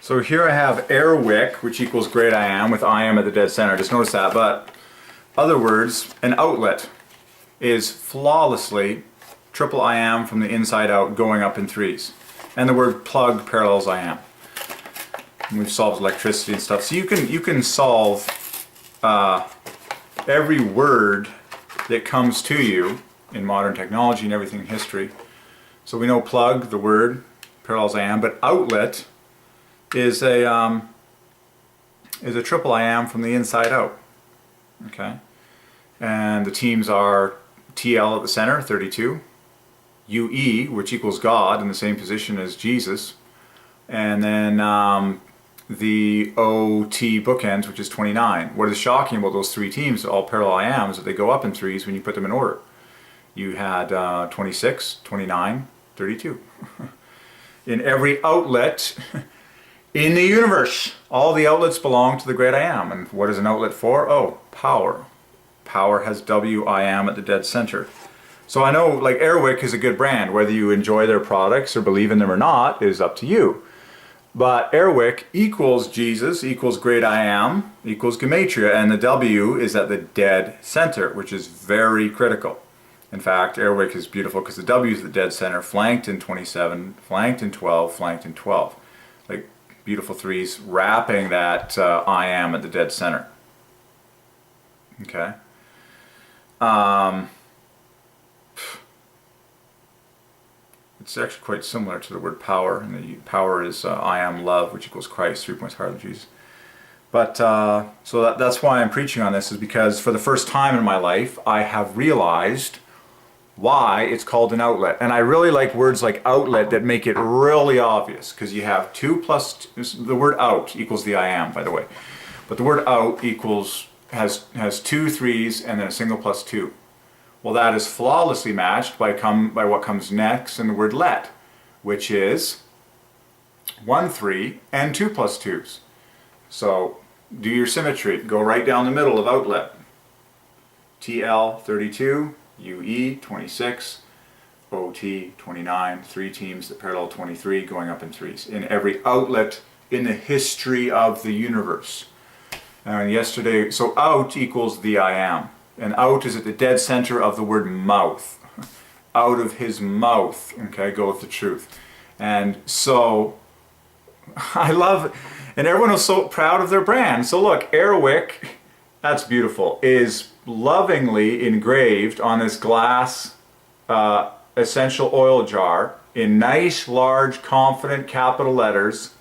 So here I have air wick, which equals great I am, with I am at the dead center. Just notice that. But other words, an outlet is flawlessly triple I am from the inside out, going up in threes. And the word plug parallels I am. And we've solved electricity and stuff. So you can solve every word that comes to you in modern technology and everything in history. So we know plug, the word, parallels I am, but outlet is a triple I am from the inside out. Okay, and the teams are TL at the center, 32, UE, which equals God, in the same position as Jesus, and then the OT bookends, which is 29. What is shocking about those three teams, all parallel I am, is that they go up in threes when you put them in order. You had 26, 29, 32. In every outlet in the universe, all the outlets belong to the great I am. And what is an outlet for? Oh, power. Power has W I am at the dead center. So I know, like, Airwick is a good brand. Whether you enjoy their products or believe in them or not is up to you. But Airwick equals Jesus, equals great I am, equals Gematria, and the W is at the dead center, which is very critical. In fact, Airwick is beautiful because the W is the dead center, flanked in 27, flanked in 12, flanked in 12. Like beautiful threes wrapping that I am at the dead center. Okay. It's actually quite similar to the word power, and the power is I am love, which equals Christ, 3 points higher than Jesus. But so that's why I'm preaching on this, is because for the first time in my life I have realized why it's called an outlet. And I really like words like outlet that make it really obvious, because you have 2 plus the word out equals the I am, by the way, but the word out equals has 2 threes and then a single plus 2. Well, that is flawlessly matched by what comes next in the word let, which is 1 3 and 2 plus 2s. So do your symmetry, go right down the middle of outlet. TL 32, UE 26, OT 29, 3 teams that parallel 23 going up in threes in every outlet in the history of the universe. And yesterday, so out equals the I am, and out is at the dead center of the word mouth. Out of his mouth, okay, goeth the truth. And so I love, and everyone was so proud of their brand. So look, Airwick, that's beautiful, is lovingly engraved on this glass essential oil jar in nice, large, confident capital letters,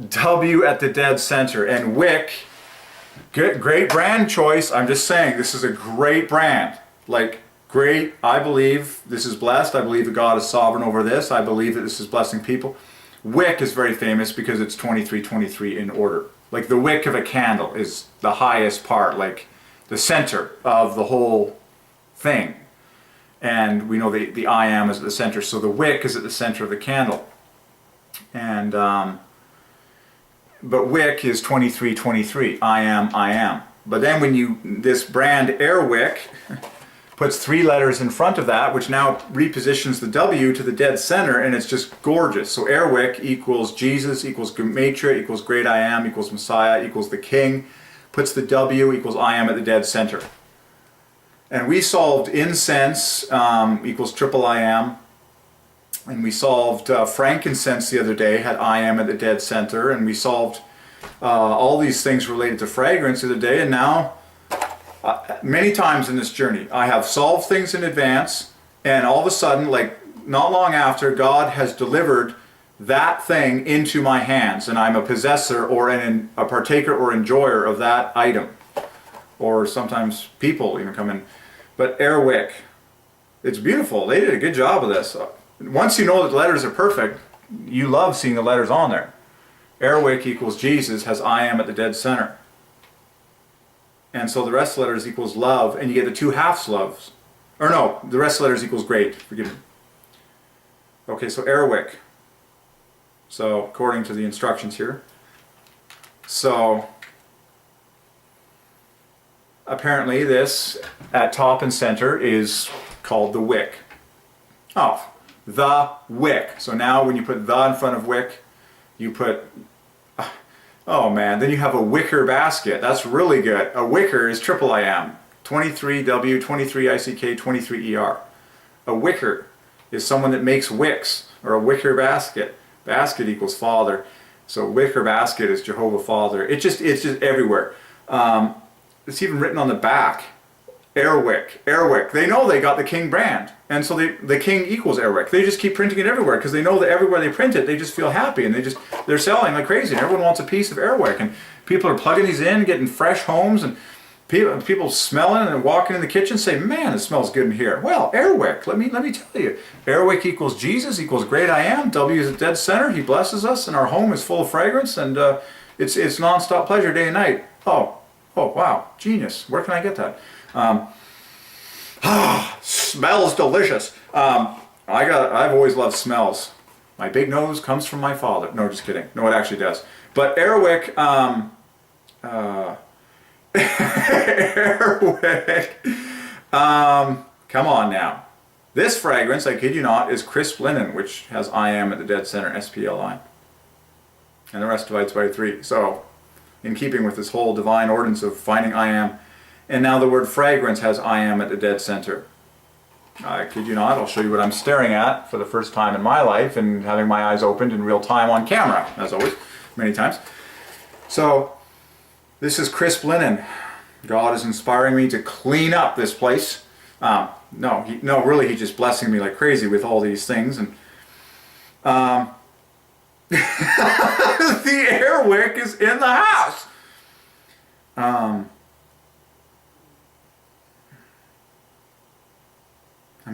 W at the dead center. And Wick, great brand choice. I'm just saying, this is a great brand. Like, great, I believe this is blessed. I believe that God is sovereign over this. I believe that this is blessing people. Wick is very famous because it's 2323 in order. Like the wick of a candle is the highest part, like the center of the whole thing. And we know the I am is at the center, so the wick is at the center of the candle. And but wick is 2323, I am. But then when this brand Airwick puts 3 letters in front of that, which now repositions the W to the dead center, and it's just gorgeous. So Airwick equals Jesus, equals Gematria, equals great I am, equals Messiah, equals the King, puts the W equals I am at the dead center. And we solved incense equals triple I am, and we solved frankincense the other day, had I am at the dead center, and we solved all these things related to fragrance the other day, and now many times in this journey, I have solved things in advance, and all of a sudden, like not long after, God has delivered that thing into my hands, and I'm a possessor or a partaker or enjoyer of that item. Or sometimes people even come in. But Airwick, it's beautiful. They did a good job of this. Once you know that the letters are perfect, you love seeing the letters on there. Airwick equals Jesus, has I am at the dead center. And so the rest of the letters equals love, and you get the 2 halves loves. Or no, the rest of the letters equals great, forgive me. Okay, so Airwick. So according to the instructions here. So apparently this at top and center is called the wick. Oh, the wick. So now when you put the in front of wick, You put, oh man, then you have a wicker basket. That's really good. A wicker is triple I am. 23W, 23ICK, 23ER. A wicker is someone that makes wicks, or a wicker basket. Basket equals father. So wicker basket is Jehovah Father. It's just everywhere. It's even written on the back. Airwick. They know they got the King brand, and so the King equals Airwick. They just keep printing it everywhere because they know that everywhere they print it, they just feel happy, and they're selling like crazy, and everyone wants a piece of Airwick, and people are plugging these in, getting fresh homes, and people smelling and walking in the kitchen say, "Man, it smells good in here." Well, Airwick. Let me tell you, Airwick equals Jesus equals Great I Am. W is at dead center. He blesses us, and our home is full of fragrance, and it's nonstop pleasure day and night. Oh wow, genius. Where can I get that? Smells delicious. I've always loved smells. My big nose comes from my father. No, just kidding. No, it actually does. But Airwick, Airwick, come on now. This fragrance, I kid you not, is crisp linen, which has I am at the dead center, SPLI. And the rest divides by 3. So, in keeping with this whole divine ordinance of finding I am, and now the word fragrance has I am at the dead center. I kid you not, I'll show you what I'm staring at for the first time in my life and having my eyes opened in real time on camera, as always, many times. So, this is crisp linen. God is inspiring me to clean up this place. Really, He's just blessing me like crazy with all these things. And the Airwick is in the house.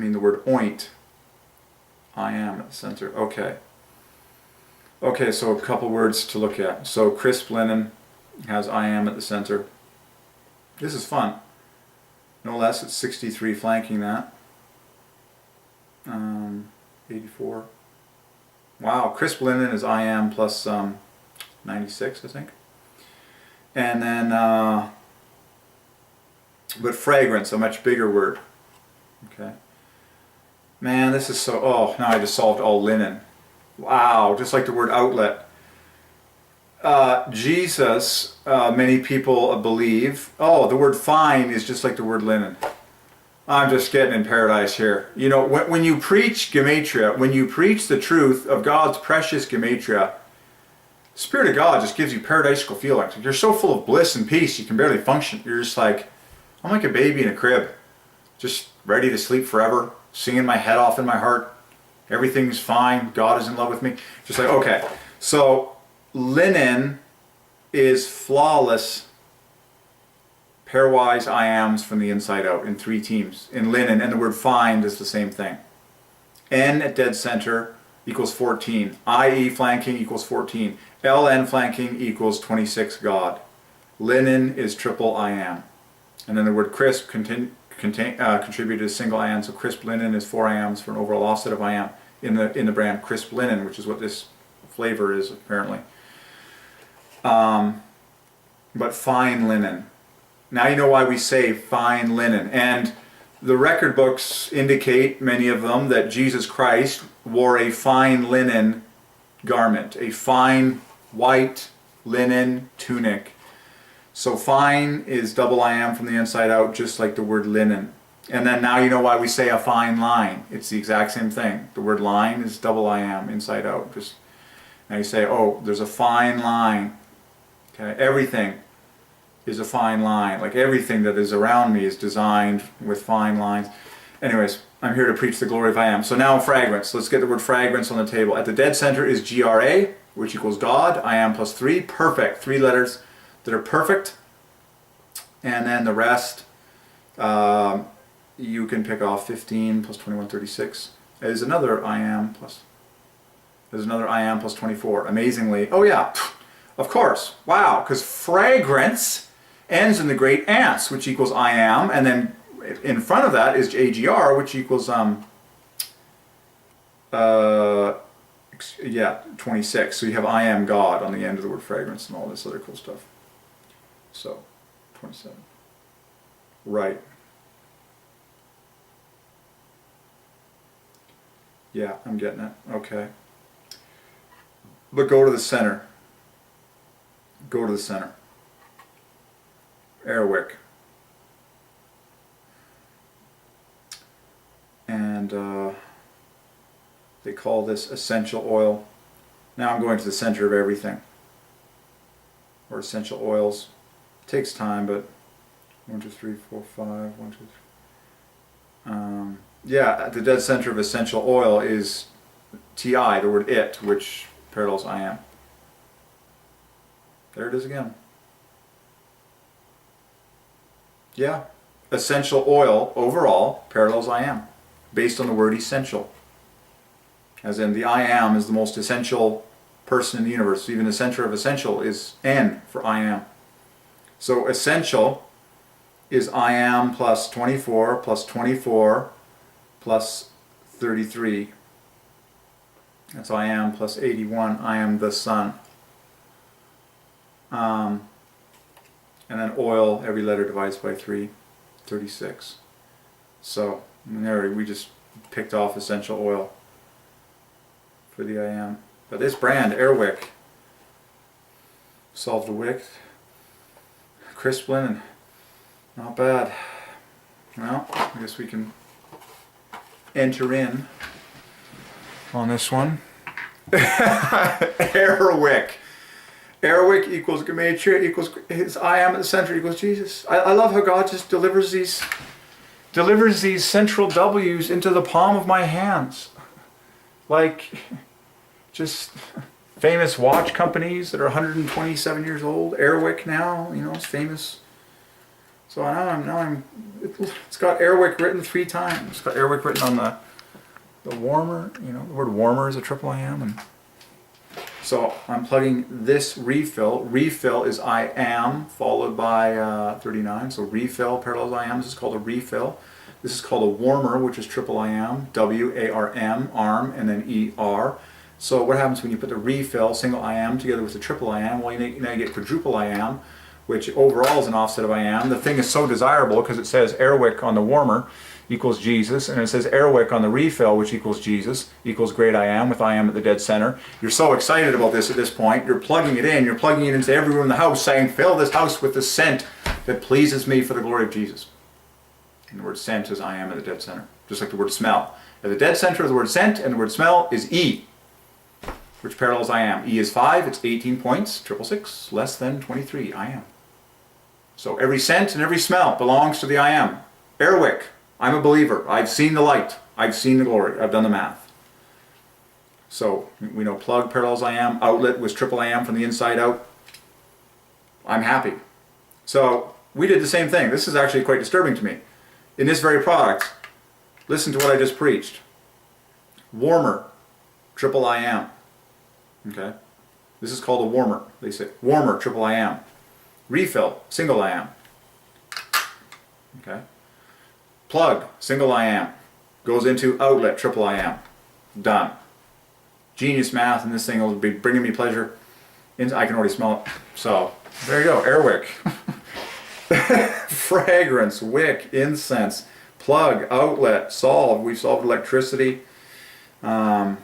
The word oint. I am at the center. Okay, so a couple words to look at. So crisp linen has I am at the center. This is fun. No less, it's 63 flanking that. 84. Wow, crisp linen is I am plus 96, I think. And then, but fragrance, a much bigger word. Okay. Man, this is so, now I just solved all linen. Wow, just like the word outlet. Jesus, many people believe, the word fine is just like the word linen. I'm just getting in paradise here. You know, when you preach Gematria, when you preach the truth of God's precious Gematria, Spirit of God just gives you paradisical feelings. You're so full of bliss and peace, you can barely function. You're just like, I'm like a baby in a crib, just ready to sleep forever, singing my head off in my heart. Everything's fine. God is in love with me. Just like, okay. So, linen is flawless, pairwise I ams from the inside out in 3 teams. In linen, and the word find is the same thing. N at dead center equals 14. IE flanking equals 14. LN flanking equals 26 God. Linen is triple I am. And then the word crisp contributed a single I am, so crisp linen is 4 I ams for an overall offset of I am in the brand crisp linen, which is what this flavor is apparently. But fine linen. Now you know why we say fine linen. And the record books indicate, many of them, that Jesus Christ wore a fine linen garment, a fine white linen tunic. So fine is double I am from the inside out, just like the word linen. And then now you know why we say a fine line. It's the exact same thing. The word line is double I am inside out. Just now you say, there's a fine line. Okay, everything is a fine line. Like everything that is around me is designed with fine lines. Anyways, I'm here to preach the glory of I am. So now fragrance. Let's get the word fragrance on the table. At the dead center is GRA, which equals God. I am plus 3. Perfect. 3 letters that are perfect. And then the rest, you can pick off 15 plus 21, 36. There's another I am plus 24. Amazingly. Oh yeah, of course. Wow, because fragrance ends in the great ants, which equals I am, and then in front of that is AGR, which equals 26. So you have I am God on the end of the word fragrance and all this other cool stuff. So 27. Right. Yeah, I'm getting it. Okay. But go to the center. Go to the center. Wick. And they call this essential oil. Now I'm going to the center of everything. Or essential oils. It takes time, but 1, 2, 3, 4, 5, 1, 2, 3. Yeah, at the dead center of essential oil is TI, the word it, which parallels I am. There it is again. Yeah, essential oil overall parallels I am, based on the word essential. As in, the I am is the most essential person in the universe. Even the center of essential is N for I am. So essential is I am plus 24 plus 24 plus 33. That's I am plus 81. I am the sun. And then oil, every letter divides by 3, 36. So there we just picked off essential oil for the I am. But this brand, Wick, solved the wick, crisp linen, not bad. Well, I guess we can enter in on this one. Wick. Wick equals Gematria equals his I am at the center equals Jesus. I love how God just delivers these central W's into the palm of my hands. Like just famous watch companies that are 127 years old. Wick now, you know, it's famous. So it's got Wick written 3 times. It's got Wick written on the warmer, you know, the word warmer is a triple I am. And so I'm plugging this refill. Refill is I am followed by 39. So refill parallels I am. This is called a refill. This is called a warmer, which is triple I am. W-A-R-M, arm, and then E-R. So what happens when you put the refill, single I am, together with the triple I am? Well, now you get quadruple I am, which overall is an offset of I am. The thing is so desirable because it says Wick on the warmer equals Jesus, and it says Wick on the refill, which equals Jesus, equals great I am, with I am at the dead center. You're so excited about this at this point, you're plugging it in, you're plugging it into every room in the house, saying, fill this house with the scent that pleases me for the glory of Jesus. And the word scent is I am at the dead center, just like the word smell. At the dead center of the word scent and the word smell is E, which parallels I am. E is 5, it's 18 points, 666, less than 23, I am. So every scent and every smell belongs to the I am. Wick, I'm a believer. I've seen the light. I've seen the glory. I've done the math. So we know plug parallels I am. Outlet was triple I am from the inside out. I'm happy. So we did the same thing. This is actually quite disturbing to me. In this very product, listen to what I just preached. Warmer, triple I am. Okay? This is called a warmer. They say warmer, triple I am. Refill, single I am. Okay? Plug, single I am. Goes into outlet, triple I am. Done. Genius math, and this thing will be bringing me pleasure. I can already smell it. So, there you go, Wick. Fragrance, wick, incense, plug, outlet, solved. We've solved electricity. And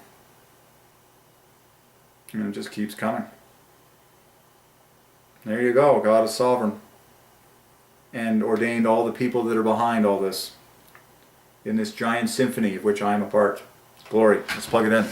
it just keeps coming. There you go, God is sovereign. And ordained all the people that are behind all this in this giant symphony of which I am a part. Glory. Let's plug it in.